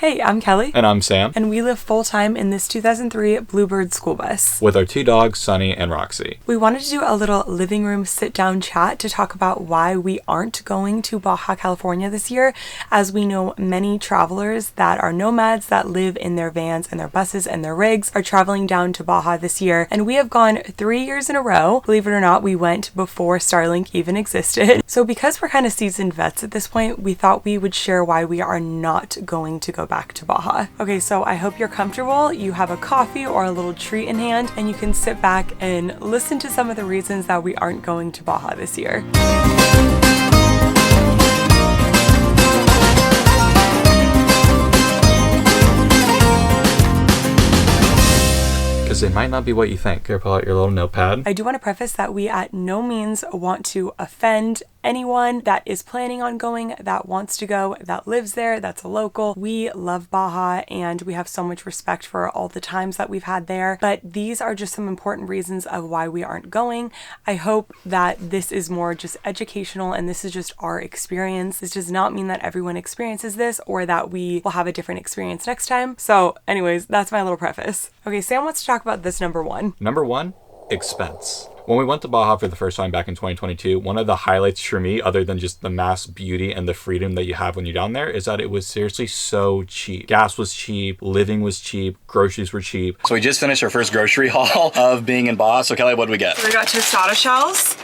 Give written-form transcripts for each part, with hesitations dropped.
Hey, I'm Kelly. And I'm Sam. And we live full-time in this 2003 Bluebird school bus. With our two dogs, Sunny and Roxy. We wanted to do a little living room sit-down chat to talk about why we aren't going to Baja, California this year, as we know many travelers that are nomads that live in their vans and their buses and their rigs are traveling down to Baja this year. And we have gone 3 years in a row. Believe it or not, we went before Starlink even existed. So because we're kind of seasoned vets at this point, we thought we would share why we are not going to go back to Baja. Okay, so I hope you're comfortable, you have a coffee or a little treat in hand, and you can sit back and listen to some of the reasons that we aren't going to Baja this year. Because they might not be what you think. Here, pull out your little notepad. I do want to preface that we at no means want to offend anyone that is planning on going, that wants to go, that lives there, that's a local. We love Baja and we have so much respect for all the times that we've had there, but these are just some important reasons of why we aren't going. I hope that this is more just educational and this is just our experience. This does not mean that everyone experiences this or that we will have a different experience next time. So anyways, that's my little preface. Okay, Sam wants to talk about this number one. Number one, expense. When we went to Baja for the first time back in 2022, one of the highlights for me, other than just the mass beauty and the freedom that you have when you're down there, is that it was seriously so cheap. Gas was cheap, living was cheap, groceries were cheap. So we just finished our first grocery haul of being in Baja. So Kelly, what did we get? So we got tostada shells.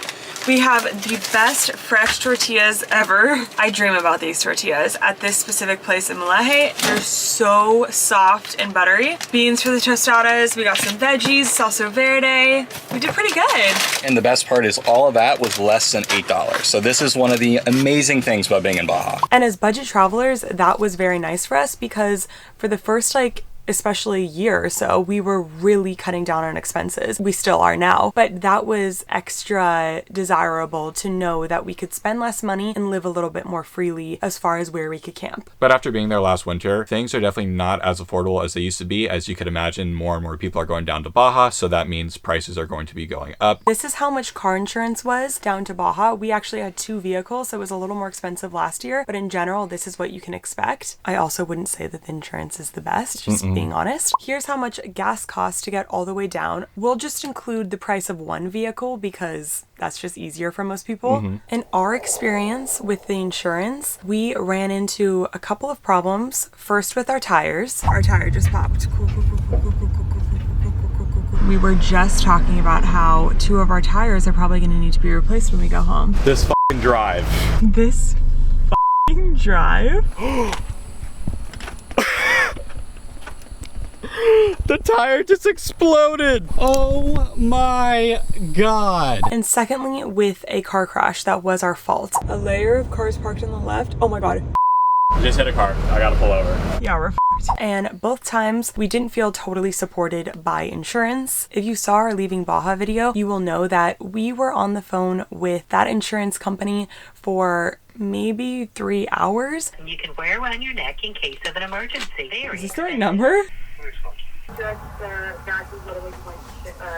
We have the best fresh tortillas ever. I dream about these tortillas at this specific place in Malaje. They're so soft and buttery. Beans for the tostadas. We got some veggies, salsa verde. We did pretty good. And the best part is all of that was less than $8. So this is one of the amazing things about being in Baja. And as budget travelers, that was very nice for us because for the first especially year or so, we were really cutting down on expenses. We still are now, but that was extra desirable to know that we could spend less money and live a little bit more freely as far as where we could camp. But after being there last winter, things are definitely not as affordable as they used to be. As you could imagine, more and more people are going down to Baja, so that means prices are going to be going up. This is how much car insurance was down to Baja. We actually had 2 vehicles, so it was a little more expensive last year, but in general, this is what you can expect. I also wouldn't say that the insurance is the best, just being honest. Here's how much gas costs to get all the way down. We'll just include the price of one vehicle because that's just easier for most people. In our experience with the insurance, we ran into a couple of problems. First with our tires. Our tire just popped. We were just talking about how 2 of our tires are probably going to need to be replaced when we go home. This f***ing drive. This f***ing drive? The tire just exploded. Oh my God. And secondly, with a car crash that was our fault. A layer of cars parked on the left. Oh my God. Just hit a car. I gotta pull over. Yeah, we're f***ed. And both times we didn't feel totally supported by insurance. If you saw our Leaving Baja video, you will know that we were on the phone with that insurance company for maybe 3 hours. You can wear around your neck in case of an emergency. Is this the right number?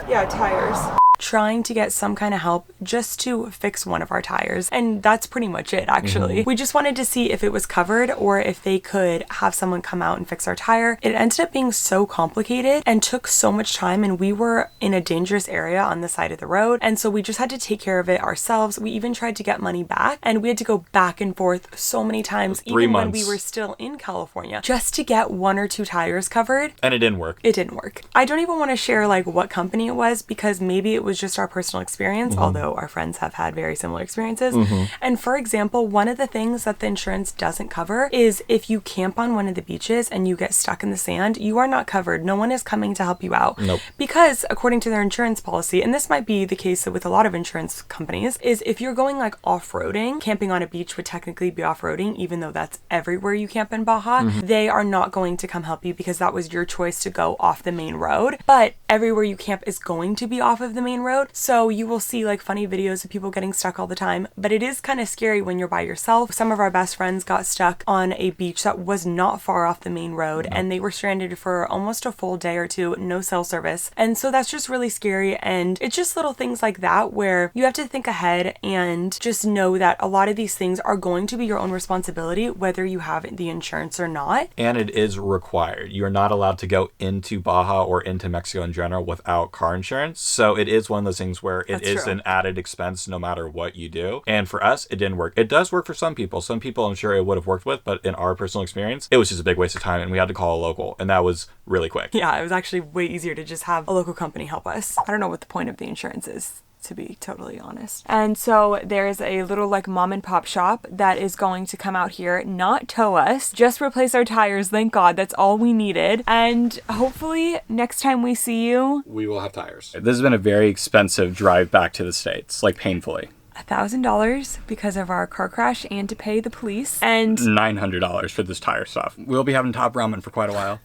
Yeah, tires. Trying to get some kind of help just to fix one of our tires. And that's pretty much it, actually. We just wanted to see if it was covered or if they could have someone come out and fix our tire. It ended up being so complicated and took so much time, and we were in a dangerous area on the side of the road. And so we just had to take care of it ourselves. We even tried to get money back, and we had to go back and forth so many times, even when we were still in California, just to get 1 or 2 tires covered. And it didn't work. It didn't work. I don't even want to share what company it was because maybe it was just our personal experience, although our friends have had very similar experiences. And for example, one of the things that the insurance doesn't cover is if you camp on one of the beaches and you get stuck in the sand, you are not covered. No one is coming to help you out. Nope. Because according to their insurance policy, and this might be the case with a lot of insurance companies, is if you're going off-roading, camping on a beach would technically be off-roading, even though that's everywhere you camp in Baja, they are not going to come help you because that was your choice to go off the main road. But everywhere you camp is going to be off of the main road. road. So you will see like funny videos of people getting stuck all the time, but it is kind of scary when you're by yourself. Some of our best friends got stuck on a beach that was not far off the main road, and they were stranded for almost a full day or two, no cell service. And so that's just really scary. And it's just little things like that where you have to think ahead and just know that a lot of these things are going to be your own responsibility, whether you have the insurance or not. And it is required. You're not allowed to go into Baja or into Mexico in general without car insurance. So it is one of those things where it is an added expense no matter what you do. And for us, it didn't work. It does work for some people. Some people I'm sure it would have worked with, but in our personal experience, it was just a big waste of time and we had to call a local, and that was really quick. Yeah, it was actually way easier to just have a local company help us. I don't know what the point of the insurance is, to be totally honest. And so there's a little like mom and pop shop that is going to come out here, not tow us, just replace our tires. Thank God, that's all we needed. And hopefully next time we see you, we will have tires. This has been a very expensive drive back to the States, like painfully. $1,000 because of our car crash and to pay the police, and $900 for this tire stuff. We'll be having top ramen for quite a while.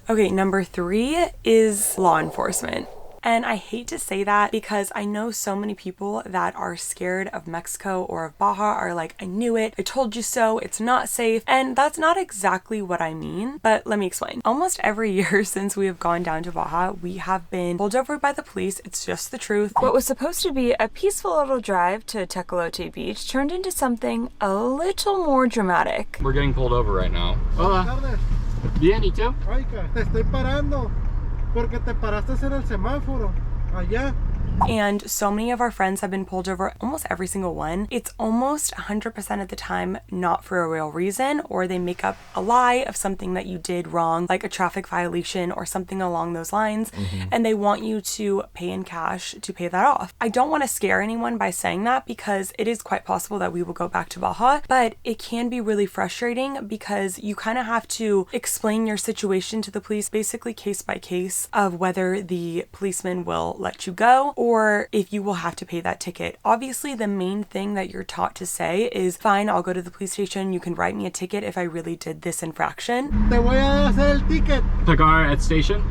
Okay, number 3 is law enforcement. And I hate to say that because I know so many people that are scared of Mexico or of Baja are like, I knew it, I told you so, it's not safe. And that's not exactly what I mean, but let me explain. Almost every year since we have gone down to Baja, we have been pulled over by the police. It's just the truth. What was supposed to be a peaceful little drive to Tecolote Beach turned into something a little more dramatic. We're getting pulled over right now. Hola. Bien, ¿y tú? Oiga, te estoy parando porque te paraste en el semáforo allá. And so many of our friends have been pulled over, almost every single one. It's almost 100% of the time not for a real reason, or they make up a lie of something that you did wrong, like a traffic violation or something along those lines, and they want you to pay in cash to pay that off. I don't want to scare anyone by saying that because it is quite possible that we will go back to Baja, but it can be really frustrating because you kind of have to explain your situation to the police, basically case by case, of whether the policeman will let you go or if you will have to pay that ticket. Obviously, the main thing that you're taught to say is, fine, I'll go to the police station, you can write me a ticket if I really did this infraction. Te voy a hacer el ticket. The car at station?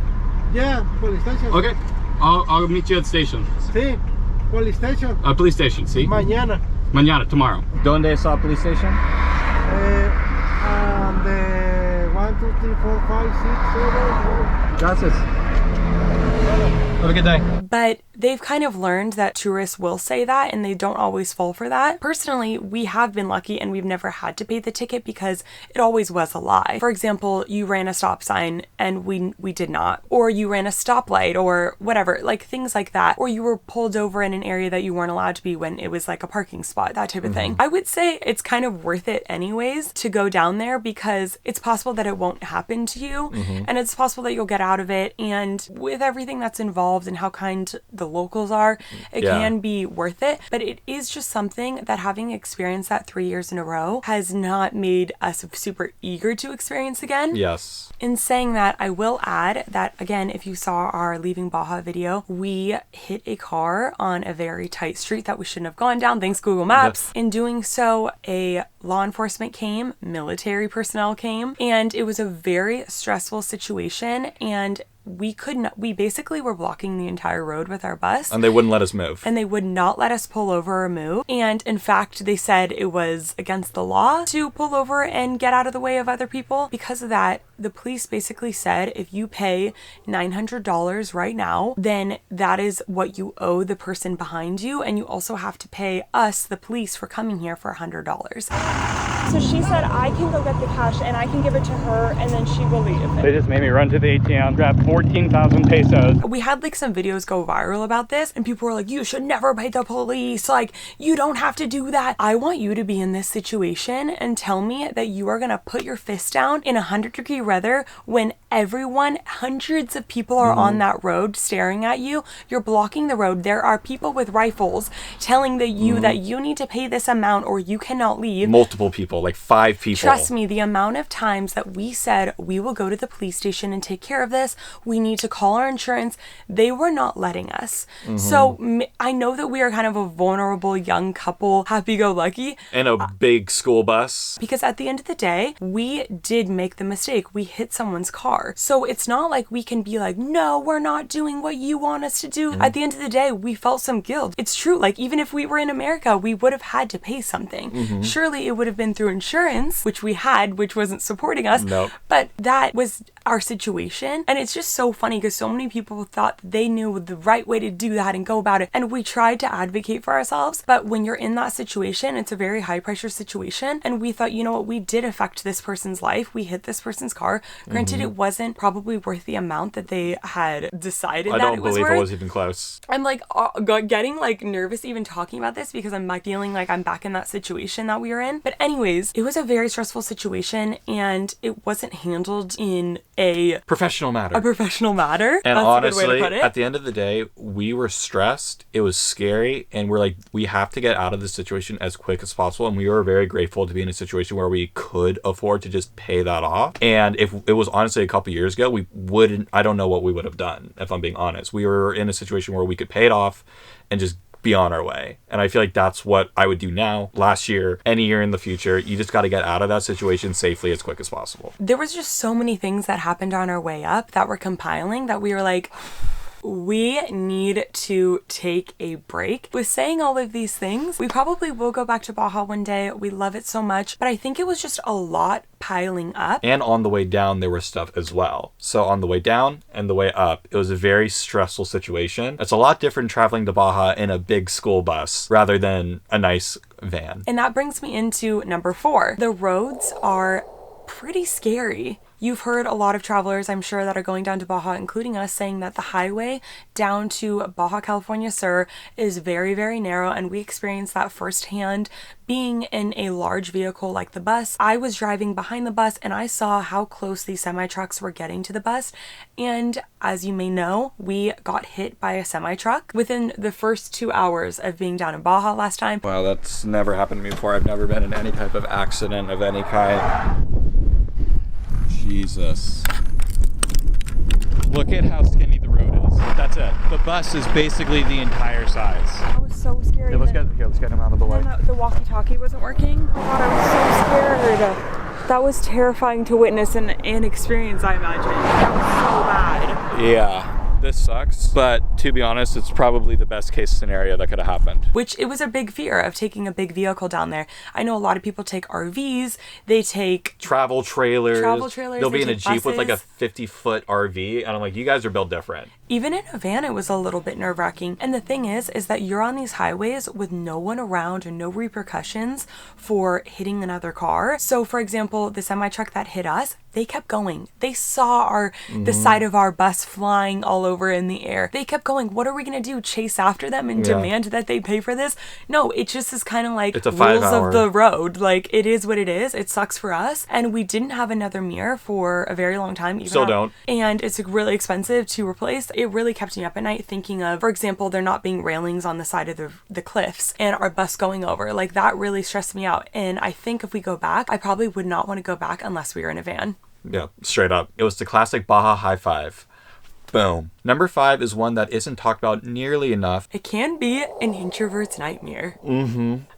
Yeah, police station. Okay, I'll meet you at station. Sí, police station. Police station, see? Mañana. Mañana, tomorrow. ¿Dónde está la police station? The 1, 2, 3, 4, 5, 6, 7. Gracias. Have a good day. But they've kind of learned that tourists will say that and they don't always fall for that. Personally, we have been lucky and we've never had to pay the ticket because it always was a lie. For example, you ran a stop sign and we did not. Or you ran a stoplight or whatever, like things like that. Or you were pulled over in an area that you weren't allowed to be when it was like a parking spot, that type of thing. I would say it's kind of worth it anyways to go down there because it's possible that it won't happen to you and it's possible that you'll get out of it. And with everything that's involved and how kind the locals are, it can be worth it. But it is just something that, having experienced that 3 years in a row, has not made us super eager to experience again. Yes. In saying that, I will add that, again, if you saw our Leaving Baja video, we hit a car on a very tight street that we shouldn't have gone down, thanks Google Maps. In doing so, a law enforcement came, military personnel came, and it was a very stressful situation, and we basically were blocking the entire road with our bus. And they wouldn't let us move. And they would not let us pull over or move. And in fact, they said it was against the law to pull over and get out of the way of other people. Because of that, the police basically said, if you pay $900 right now, then that is what you owe the person behind you. And you also have to pay us, the police, for coming here for $100. So she said I can go get the cash and I can give it to her and then she will leave. They just made me run to the ATM, grab 14,000 pesos. We had like some videos go viral about this and people were like, you should never pay the police. Like, you don't have to do that. I want you to be in this situation and tell me that you are going to put your fist down in 100-degree weather when everyone, hundreds of people are on that road staring at you. You're blocking the road. There are people with rifles telling that you need to pay this amount or you cannot leave. Multiple people, like 5 people. Trust me, the amount of times that we said we will go to the police station and take care of this, we need to call our insurance, they were not letting us. So I know that we are kind of a vulnerable young couple, happy-go-lucky. And a big school bus. Because at the end of the day, we did make the mistake. We hit someone's car. car. So it's not like we can be like, no, we're not doing what you want us to do. At the end of the day, we felt some guilt. It's true. Like, even if we were in America, we would have had to pay something. Surely it would have been through insurance, which we had, which wasn't supporting us. Nope. But that was our situation. And it's just so funny because so many people thought they knew the right way to do that and go about it. And we tried to advocate for ourselves. But when you're in that situation, it's a very high pressure situation. And we thought, you know what, we did affect this person's life. We hit this person's car. Granted, it wasn't probably worth the amount that they had decided that it was worth. I don't believe it was even close. I'm like getting like nervous even talking about this because I'm like feeling like I'm back in that situation that we were in. But anyways, it was a very stressful situation and it wasn't handled in a professional matter. And that's honestly, a good way to put it. At the end of the day, we were stressed. It was scary. And we're like, we have to get out of this situation as quick as possible. And we were very grateful to be in a situation where we could afford to just pay that off. And if it was honestly a couple years ago, we wouldn't, I don't know what we would have done, if I'm being honest. We were in a situation where we could pay it off and just be on our way. And I feel like that's what I would do now, last year, any year in the future. You just got to get out of that situation safely as quick as possible. There was just so many things that happened on our way up that were compiling that we were like, we need to take a break. With saying all of these things, we probably will go back to Baja one day. We love it so much, but I think it was just a lot piling up. And on the way down, there was stuff as well. So on the way down and the way up, it was a very stressful situation. It's a lot different traveling to Baja in a big school bus rather than a nice van. And that brings me into number 4. The roads are pretty scary. You've heard a lot of travelers, I'm sure, that are going down to Baja, including us, saying that the highway down to Baja California Sur is very, very narrow, and we experienced that firsthand being in a large vehicle like the bus. I was driving behind the bus, and I saw how close these semi-trucks were getting to the bus, and as you may know, we got hit by a semi-truck within the first 2 hours of being down in Baja last time. Wow, that's never happened to me before. I've never been in any type of accident of any kind. Jesus. Look at how skinny the road is. That's it. The bus is basically the entire size. That was so scary. Let's get him out of the way. The walkie-talkie wasn't working. Oh my God, I was so scared. That was terrifying to witness and experience, I imagine. That was so bad. Yeah. This sucks, but to be honest, it's probably the best case scenario that could have happened. Which it was a big fear of taking a big vehicle down there. I know a lot of people take RVs, they take travel trailers. They'll be in a Jeep buses with like a 50-foot RV, and I'm like, you guys are built different. Even in a van, it was a little bit nerve-wracking. And the thing is that you're on these highways with no one around and no repercussions for hitting another car. So for example, the semi-truck that hit us, they kept going. They saw the side of our bus flying all over in the air. They kept going. What are we going to do? Chase after them and demand that they pay for this? No, it just is kind of like it's a rules of the road. Like, it is what it is. It sucks for us. And we didn't have another mirror for a very long time. Still don't. And it's really expensive to replace. It really kept me up at night thinking of, for example, there not being railings on the side of the cliffs and our bus going over. Like, that really stressed me out. And I think if we go back, I probably would not want to go back unless we were in a van. Yeah, straight up. It was the classic Baja high five. Boom. Number 5 is one that isn't talked about nearly enough. It can be an introvert's nightmare.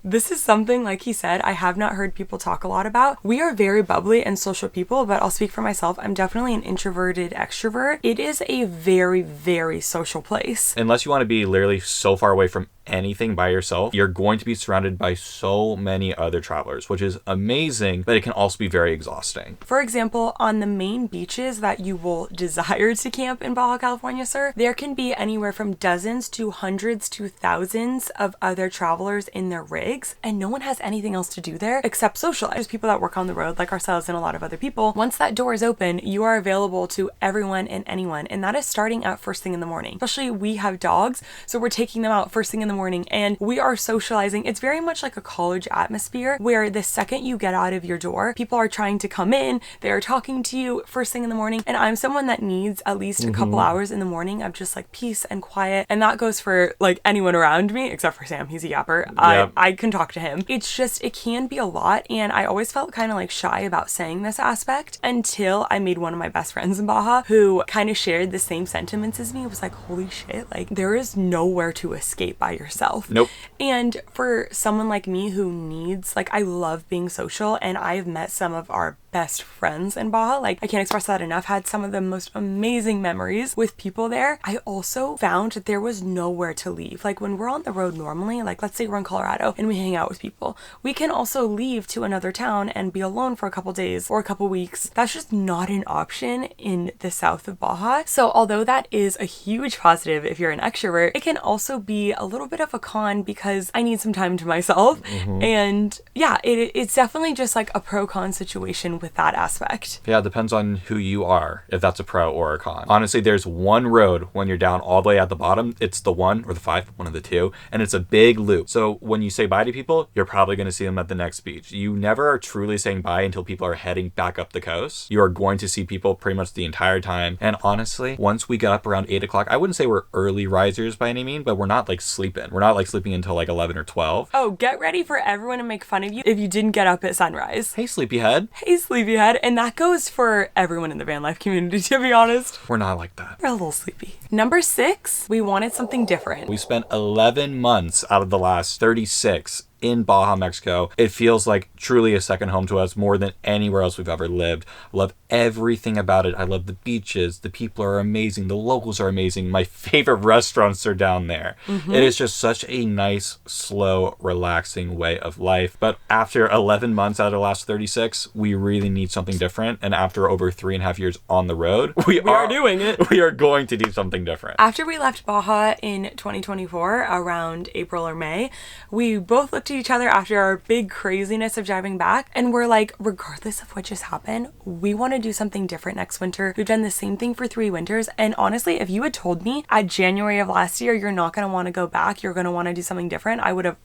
This is something, like he said, I have not heard people talk a lot about. We are very bubbly and social people, but I'll speak for myself. I'm definitely an introverted extrovert. It is a very, very social place. Unless you want to be literally so far away from anything by yourself, you're going to be surrounded by so many other travelers, which is amazing, but it can also be very exhausting. For example, on the main beaches that you will desire to camp in Baja California Sur, there can be anywhere from dozens to hundreds to thousands of other travelers in their rigs, and no one has anything else to do there except socialize. There's people that work on the road like ourselves and a lot of other people. Once that door is open, you are available to everyone and anyone, and that is starting at first thing in the morning. Especially we have dogs, so we're taking them out first thing in the morning and we are socializing. It's very much like a college atmosphere where the second you get out of your door, people are trying to come in, they are talking to you first thing in the morning, and I'm someone that needs at least a couple hours in the morning of just like peace and quiet, and that goes for like anyone around me except for Sam. He's a yapper. Yep. I can talk to him. It's just, it can be a lot, and I always felt kind of like shy about saying this aspect until I made one of my best friends in Baja who kind of shared the same sentiments as me. It was like, holy shit, like there is nowhere to escape by yourself. Nope. And for someone like me who needs, like, I love being social, and I've met some of our best friends in Baja. Like, I can't express that enough. Had some of the most amazing memories with people there. I also found that there was nowhere to leave. Like, when we're on the road normally, like let's say we're in Colorado and we hang out with people, we can also leave to another town and be alone for a couple days or a couple weeks. That's just not an option in the south of Baja. So although that is a huge positive if you're an extrovert, it can also be a little bit of a con because I need some time to myself. And yeah, it's definitely just like a pro-con situation with that aspect. Yeah, it depends on who you are, if that's a pro or a con. Honestly, there's one road when you're down all the way at the bottom. It's the 1 or the 5, one of the two, and it's a big loop. So when you say bye to people, you're probably going to see them at the next beach. You never are truly saying bye until people are heading back up the coast. You are going to see people pretty much the entire time. And honestly, once we get up around 8 o'clock, I wouldn't say we're early risers by any means, but we're not like sleeping. We're not like sleeping until like 11 or 12. Oh, get ready for everyone to make fun of you if you didn't get up at sunrise. Hey, sleepyhead. Hey, sleepyhead. And that goes for everyone in the van life community, to be honest. We're not like that. We're a little sleepy. Number 6, we wanted something different. We spent 11 months out of the last 36 in Baja, Mexico. It feels like truly a second home to us, more than anywhere else we've ever lived. I love everything about it. I love the beaches. The people are amazing. The locals are amazing. My favorite restaurants are down there. It is just such a nice, slow, relaxing way of life. But after 11 months out of the last 36, we really need something different. And after over 3.5 years on the road, we are doing it. We are going to do something different. After we left Baja in 2024, around April or May, we both looked at each other after our big craziness of driving back, and we're like, regardless of what just happened, we want to do something different next winter. We've done the same thing for 3 winters, and honestly, if you had told me at January of last year you're not going to want to go back, you're going to want to do something different, I would have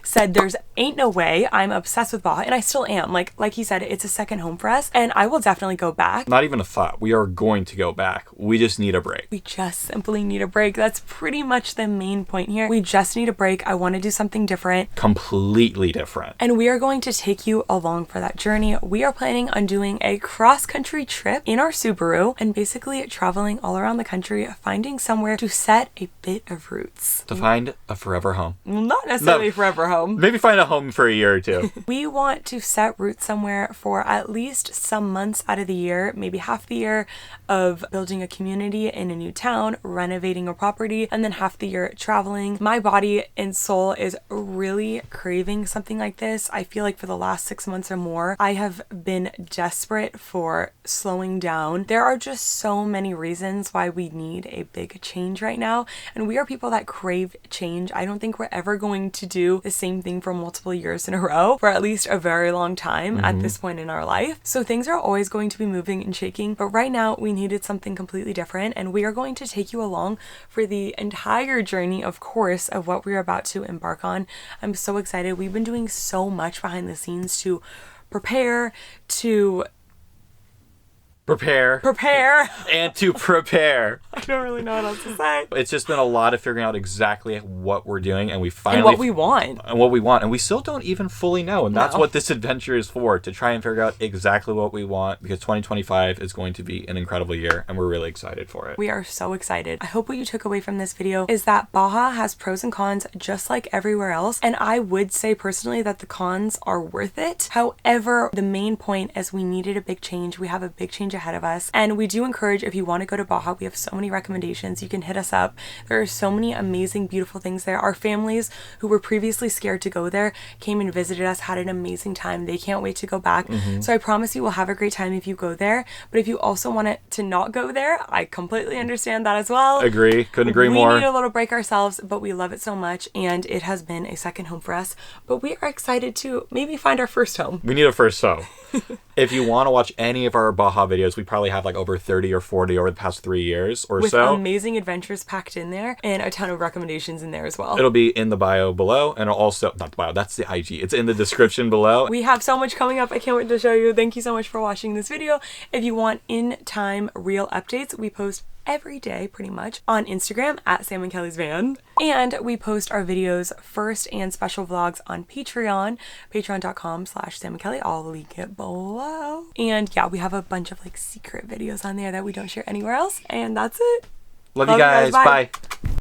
said there's ain't no way. I'm obsessed with Baja, and I still am. Like he said, it's a second home for us, and I will definitely go back. Not even a thought. We are going to go back. We just need a break. We just simply need a break. That's pretty much the main point here. We just need a break. I want to do something different. Completely different. And we are going to take you along for that journey. We are planning on doing a cross-country trip in our Subaru and basically traveling all around the country, finding somewhere to set a bit of roots. To find a forever home. Well, not necessarily forever home. Maybe find a home for a year or two. We want to set roots somewhere for at least some months out of the year, maybe half the year of building a community in a new town, renovating a property, and then half the year traveling. My body and soul is really craving something like this. I feel like for the last 6 months or more, I have been desperate for slowing down. There are just so many reasons why we need a big change right now, and we are people that crave change. I don't think we're ever going to do the same thing for multiple years in a row for at least a very long time at this point in our life. So things are always going to be moving and shaking, but right now we needed something completely different, and we are going to take you along for the entire journey, of course, of what we're about to embark on. I'm so excited. We've been doing so much behind the scenes to prepare, to prepare and to prepare. I don't really know what else to say. It's just been a lot of figuring out exactly what we're doing, and we finally and what we want, and we still don't even fully know, and that's what this adventure is for, to try and figure out exactly what we want, because 2025 is going to be an incredible year, and we're really excited for it. We are so excited. I hope what you took away from this video is that Baja has pros and cons just like everywhere else, and I would say personally that the cons are worth it. However, the main point is we needed a big change. We have a big change ahead of us, and we do encourage, if you want to go to Baja, we have so many recommendations. You can hit us up. There are so many amazing, beautiful things there. Our families who were previously scared to go there came and visited us, had an amazing time. They can't wait to go back. So I promise you will have a great time if you go there. But if you also want it to not go there, I completely understand that as well. Agree. Couldn't agree more. We need a little break ourselves, but we love it so much, and it has been a second home for us. But we are excited to maybe find our first home. We need a first home. If you want to watch any of our Baja videos, we probably have like over 30 or 40 over the past 3 years or with so. Amazing adventures packed in there and a ton of recommendations in there as well. It'll be in the bio below, and also, not the bio, that's the IG. It's in the description below. We have so much coming up. I can't wait to show you. Thank you so much for watching this video. If you want in-time real updates, we post every day pretty much on Instagram at Sam and Kelly's Van, and we post our videos first and special vlogs on Patreon, patreon.com/Sam and Kelly. I'll link it below. And yeah, we have a bunch of like secret videos on there that we don't share anywhere else, and that's it. Love you guys. Bye.